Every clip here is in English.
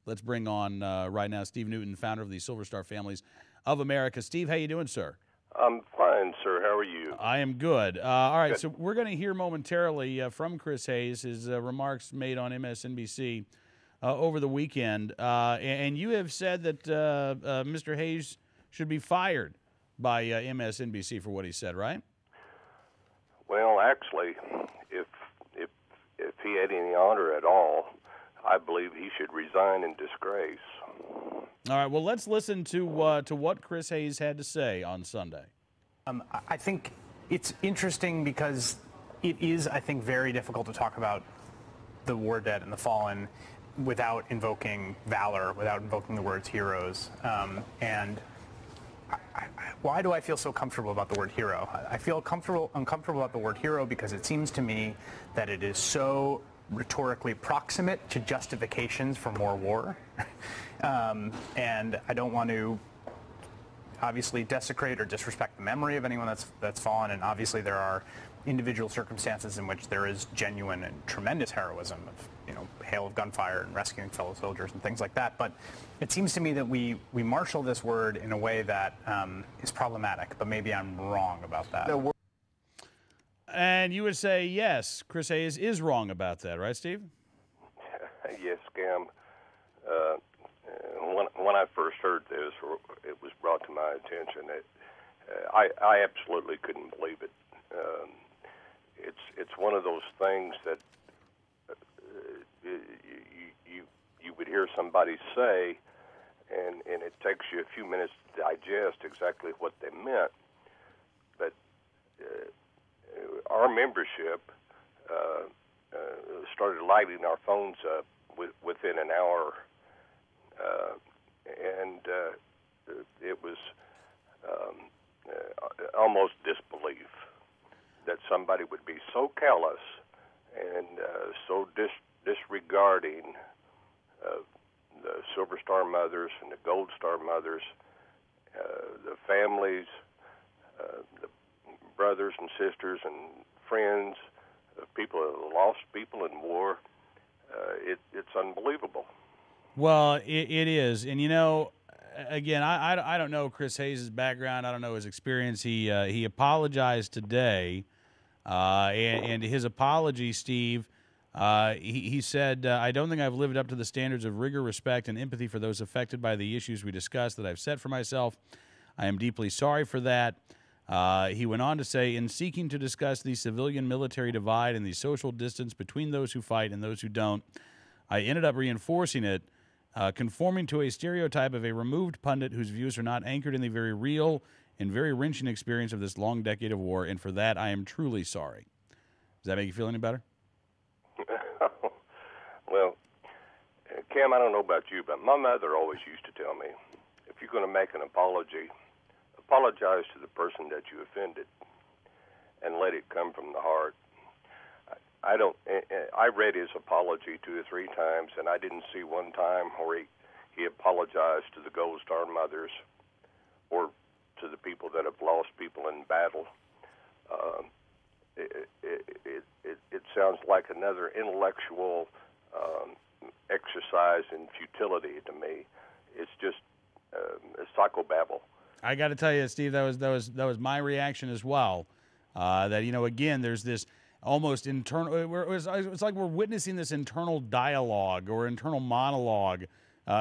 Let's bring on right now Steve Newton, founder of the Silver Star Families of America. Steve, how you doing, sir? I'm fine, sir. How are you? I am good. All right, Good. so we're going to hear momentarily from Chris Hayes, his remarks made on MSNBC over the weekend. And you have said that Mr. Hayes should be fired by MSNBC for what he said, right? Well, actually, if he had any honor at all, I believe he should resign in disgrace. All right, well, let's listen to what Chris Hayes had to say on Sunday. I think it's interesting because it is, I think, very difficult to talk about the war dead and the fallen without invoking valor, without invoking the words heroes. Why do I feel so comfortable about the word hero? I feel uncomfortable about the word hero because it seems to me that it is so rhetorically proximate to justifications for more war. And I don't want to obviously desecrate or disrespect the memory of anyone that's fallen, and obviously there are individual circumstances in which there is genuine and tremendous heroism of, hail of gunfire and rescuing fellow soldiers and things like that. But it seems to me that we marshal this word in a way that is problematic, but maybe I'm wrong about that. No, And you would say, yes, Chris Hayes is wrong about that, right, Steve? yes, Cam. When I first heard this, or it was brought to my attention, I absolutely couldn't believe it. It's one of those things that you would hear somebody say, and it takes you a few minutes to digest exactly what they meant. But our membership started lighting our phones up within an hour, and it was almost disbelief that somebody would be so callous and so disregarding of the Silver Star mothers and the Gold Star mothers, the families, the brothers and sisters and friends of people who have lost people in war. It's unbelievable. Well, it is. And, again, I don't know Chris Hayes' background. I don't know his experience. He apologized today, and his apology, Steve, he said, I don't think I've lived up to the standards of rigor, respect, and empathy for those affected by the issues we discussed that I've set for myself. I am deeply sorry for that. He went on to say, in seeking to discuss the civilian-military divide and the social distance between those who fight and those who don't, I ended up reinforcing it, conforming to a stereotype of a removed pundit whose views are not anchored in the very real and very wrenching experience of this long decade of war, and for that I am truly sorry. Does that make you feel any better? Well, Cam, I don't know about you, but my mother always used to tell me, if you're going to make an apology, apologize to the person that you offended and let it come from the heart. I read his apology 2 or 3 times, and I didn't see one time where he apologized to the Gold Star mothers or to the people that have lost people in battle. It sounds like another intellectual exercise in futility to me. It's just a psychobabble. I got to tell you, Steve, that was my reaction as well. That again, there's this almost internal. It's like we're witnessing this internal dialogue or internal monologue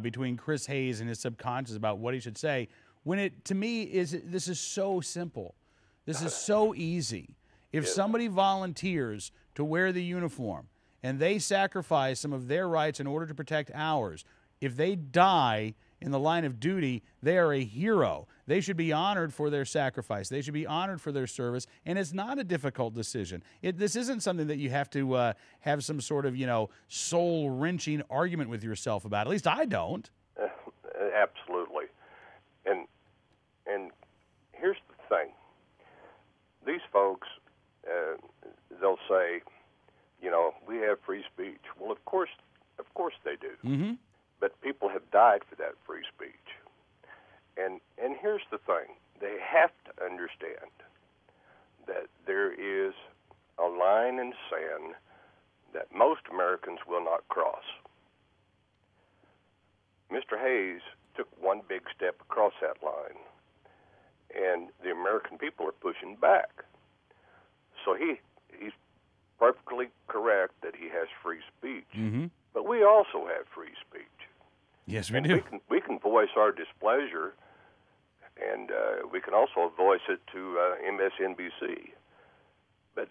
between Chris Hayes and his subconscious about what he should say. When it, to me, this is so simple. This is so easy. If somebody volunteers to wear the uniform and they sacrifice some of their rights in order to protect ours, if they die in the line of duty, they are a hero. They should be honored for their sacrifice. They should be honored for their service, and it's not a difficult decision. This isn't something that you have to have some sort of, soul-wrenching argument with yourself about. At least I don't. Absolutely. And here's the thing. These folks, they'll say, we have free speech. Well, of course they do. Mm-hmm. But people have died for that free speech. And here's the thing. They have to understand that there is a line in sand that most Americans will not cross. Mr. Hayes took one big step across that line, and the American people are pushing back. So he's perfectly correct that he has free speech, but we also have free speech. Yes, we and do. We can voice our displeasure, and we can also voice it to MSNBC. But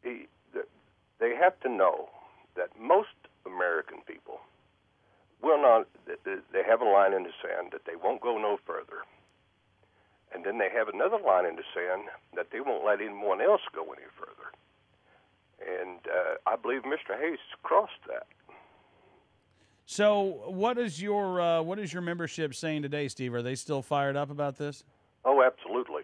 they have to know that most American people will not. They have a line in the sand that they won't go no further, and then they have another line in the sand that they won't let anyone else go any further. And I believe Mr. Hayes crossed that. So, what is your membership saying today, Steve? Are they still fired up about this? Oh, absolutely.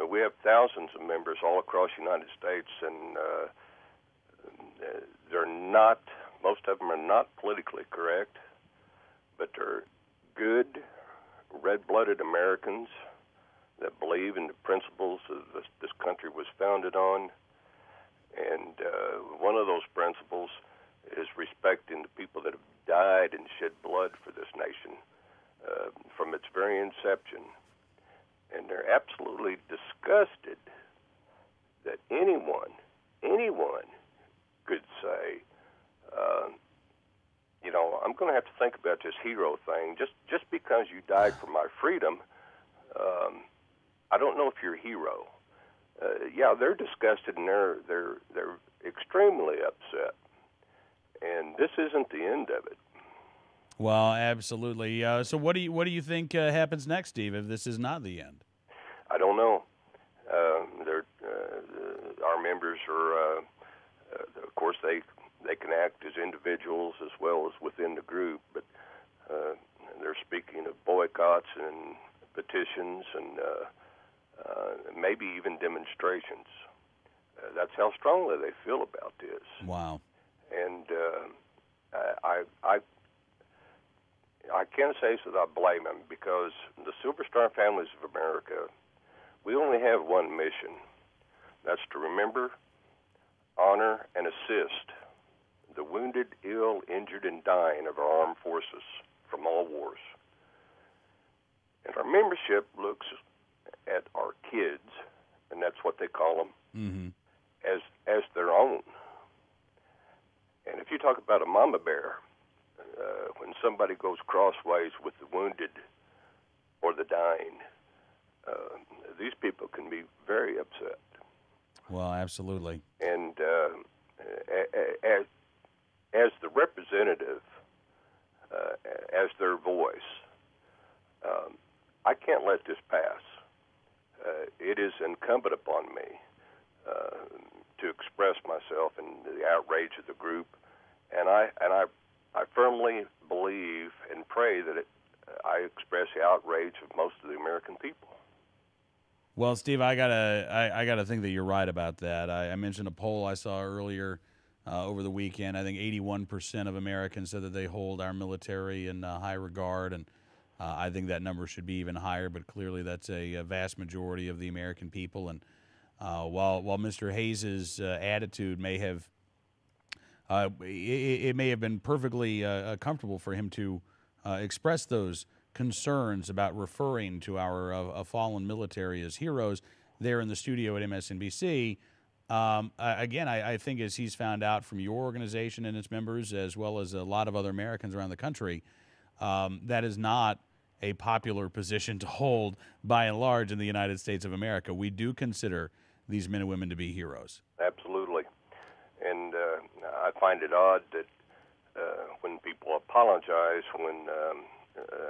We have thousands of members all across the United States, and they're not. Most of them are not politically correct, but they're good, red-blooded Americans that believe in the principles of this country was founded on. And one of those principles is respecting the people that have died and shed blood for this nation from its very inception. And they're absolutely disgusted that anyone could say, I'm going to have to think about this hero thing. Just because you died for my freedom, I don't know if you're a hero. Yeah, they're disgusted and they're extremely upset. And this isn't the end of it. Well, absolutely. So, what do you think happens next, Steve? If this is not the end, I don't know. Our members are, of course, they can act as individuals as well as within the group, but they're speaking of boycotts and petitions and maybe even demonstrations. That's how strongly they feel about this. Wow. And I can't say so that I blame them, because the Silver Star Families of America, we only have one mission. That's to remember, honor, and assist the wounded, ill, injured, and dying of our armed forces from all wars. And our membership looks at our kids, and that's what they call them, as their own. And if you talk about a mama bear, when somebody goes crossways with the wounded or the dying, these people can be very upset. Well, absolutely. And as the representative, as their voice, I can't let this pass. It is incumbent upon me to express myself in the outrage of the group, and I firmly believe and pray that I express the outrage of most of the American people. Well, Steve, I gotta think that you're right about that. I mentioned a poll I saw earlier over the weekend. I think 81% of Americans said that they hold our military in high regard, and I think that number should be even higher. But clearly, that's a vast majority of the American people. And while Mr. Hayes's attitude may have it may have been perfectly comfortable for him to express those concerns about referring to our fallen military as heroes there in the studio at MSNBC. Again, I think as he's found out from your organization and its members, as well as a lot of other Americans around the country, that is not a popular position to hold by and large in the United States of America. We do consider these men and women to be heroes. Absolutely. And I find it odd that when people apologize when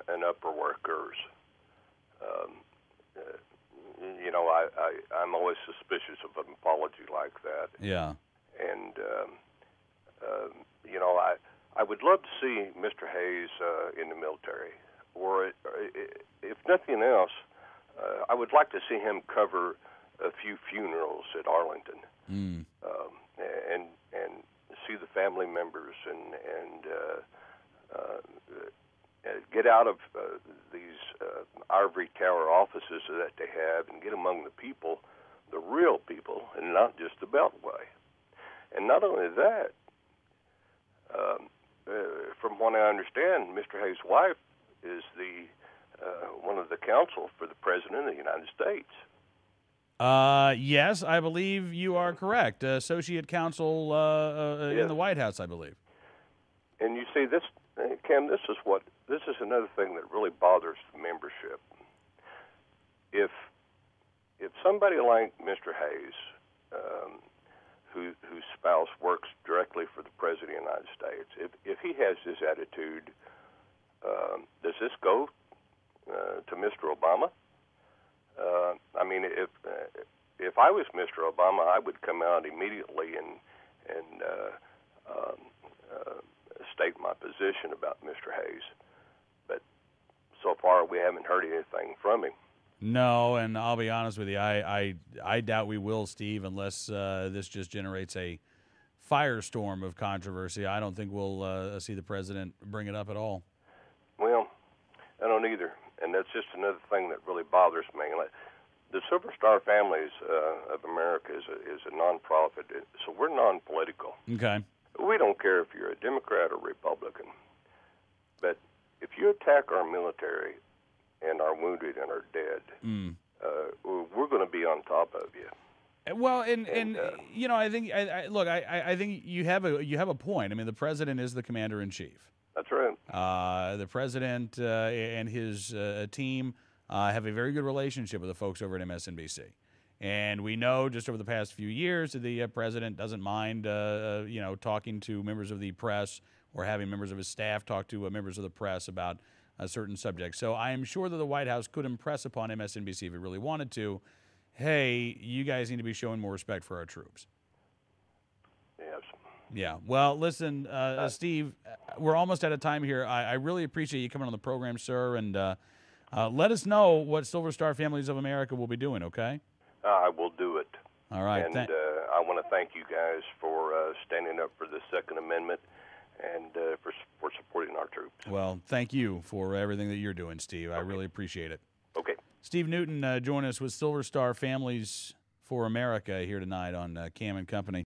an uproar occurs. I'm always suspicious of an apology like that. Yeah. And, I would love to see Mr. Hayes in the military. Or, if nothing else, I would like to see him cover a few funerals at Arlington. And see the family members and get out of these ivory tower offices that they have and get among the people, the real people, and not just the Beltway. And not only that, from what I understand, Mr. Hayes' wife is the one of the counsel for the President of the United States. Yes, I believe you are correct. Associate counsel Yes. in the White House, I believe. And you see, this, Cam, this is another thing that really bothers the membership. If somebody like Mr. Hayes, whose spouse works directly for the President of the United States, if he has this attitude, does this go to Mr. Obama? I mean, if I was Mr. Obama, I would come out immediately and state my position about Mr. Hayes. But so far, we haven't heard anything from him. No, and I'll be honest with you, I doubt we will, Steve, unless this just generates a firestorm of controversy. I don't think we'll see the president bring it up at all. Well, I don't either, and that's just another thing that really bothers me. The Silver Star Families of America is a nonprofit, so we're non-political. Okay. We don't care if you're a Democrat or Republican, but if you attack our military and our wounded and our dead, we're going to be on top of you. Well, and you know, I think I think you have a point. I mean, the president is the commander in chief. That's right. The president and his team have a very good relationship with the folks over at MSNBC. And we know just over the past few years that the president doesn't mind, talking to members of the press or having members of his staff talk to members of the press about a certain subject. So I am sure that the White House could impress upon MSNBC if it really wanted to, hey, you guys need to be showing more respect for our troops. Yes. Yeah. Well, listen, Steve, we're almost out of time here. I really appreciate you coming on the program, sir, and let us know what Silver Star Families of America will be doing, okay? I will do it. All right. And I want to thank you guys for standing up for the Second Amendment and for supporting our troops. Well, thank you for everything that you're doing, Steve. I really appreciate it. Okay. Steve Newton joined us with Silver Star Families for America here tonight on Cam and Company.